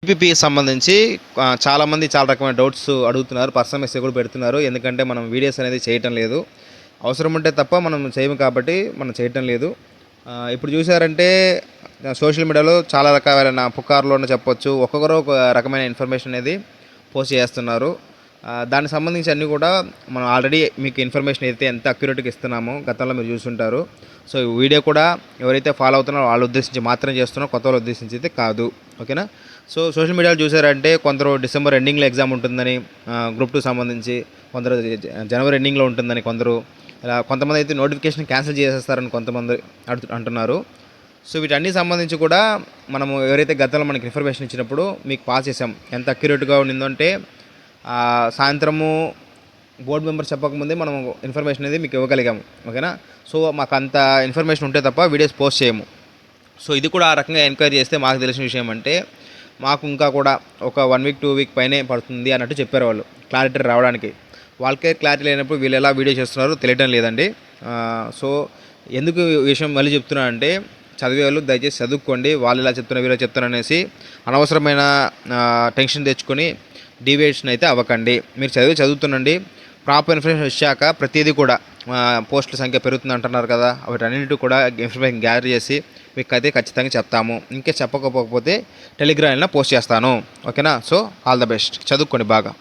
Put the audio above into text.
ఈపీపీకి సంబంధించి చాలామంది చాలా రకమైన డౌట్స్ అడుగుతున్నారు. పర్సనల్ మెసేజ్ కూడా పెడుతున్నారు. ఎందుకంటే మనం వీడియోస్ అనేది చేయటం లేదు. అవసరం ఉంటే తప్ప మనం చేయము కాబట్టి మనం చేయటం లేదు. ఇప్పుడు చూసారంటే సోషల్ మీడియాలో చాలా రకాలైన పుకార్లు చెప్పొచ్చు. ఒక్కొక్కరు ఒక రకమైన ఇన్ఫర్మేషన్ అనేది పోస్ట్ చేస్తున్నారు. దానికి సంబంధించి అన్నీ కూడా మనం ఆల్రెడీ మీకు ఇన్ఫర్మేషన్ అయితే ఎంత అక్యురేట్గా ఇస్తున్నామో గతంలో మీరు చూసుంటారు. సో ఈ వీడియో కూడా ఎవరైతే ఫాలో అవుతున్నారో వాళ్ళ ఉద్దేశించి మాత్రం చేస్తున్నారో, కొత్త వాళ్ళ ఉద్దేశించి అయితే కాదు. ఓకేనా. సో సోషల్ మీడియాలో చూసారంటే కొందరు డిసెంబర్ ఎండింగ్లో ఎగ్జామ్ ఉంటుందని, గ్రూప్ 2 సంబంధించి, కొందరు జనవరి ఎండింగ్లో ఉంటుందని, కొందరు ఇలా కొంతమంది అయితే నోటిఫికేషన్ క్యాన్సిల్ చేసేస్తారని కొంతమంది అంటున్నారు. సో వీటన్ని సంబంధించి కూడా మనము ఎవరైతే గతంలో మనకి ఇన్ఫర్మేషన్ ఇచ్చినప్పుడు మీకు పాస్ చేసాం. ఎంత అక్యురేట్గా ఉండిందంటే సాయంత్రము బోర్డు మెంబర్ చెప్పకముందే మనం ఇన్ఫర్మేషన్ అనేది మీకు ఇవ్వగలిగాము. ఓకేనా. సో మాకు అంత ఇన్ఫర్మేషన్ ఉంటే తప్ప వీడియోస్ పోస్ట్ చేయము. సో ఇది కూడా ఆ రకంగా ఎంక్వైరీ చేస్తే మాకు తెలిసిన విషయం అంటే మాకు ఇంకా కూడా ఒక 1 వీక్ 2 వీక్ పైనే పడుతుంది అన్నట్టు చెప్పారు వాళ్ళు, క్లారిటీ రావడానికి. వాళ్ళకే క్లారిటీ లేనప్పుడు వీళ్ళు ఎలా వీడియో చేస్తున్నారో తెలియటం లేదండి. సో ఎందుకు ఈ విషయం మళ్ళీ చెప్తున్నా అంటే, చదివే వాళ్ళు దయచేసి చదువుకోండి. వాళ్ళు ఇలా చెప్తున్నారు వీళ్ళు చెప్తున్నారు అనేసి అనవసరమైన టెన్షన్ తెచ్చుకొని డీవియేషన్ అయితే అవ్వకండి. మీరు చదువుతుండండి. ప్రాపర్ ఇన్ఫర్మేషన్ వచ్చాక ప్రతిదీ కూడా పోస్టుల సంఖ్య పెరుగుతుంది అంటున్నారు కదా, వాటన్నిటి కూడా ఇన్ఫర్మేషన్ గ్యాదర్ చేసి మీకు అయితే ఖచ్చితంగా చెప్తాము. ఇంకే చెప్పకపోతే టెలిగ్రామ్లో పోస్ట్ చేస్తాను. ఓకేనా. So all the best. చదువుకోండి బాగా.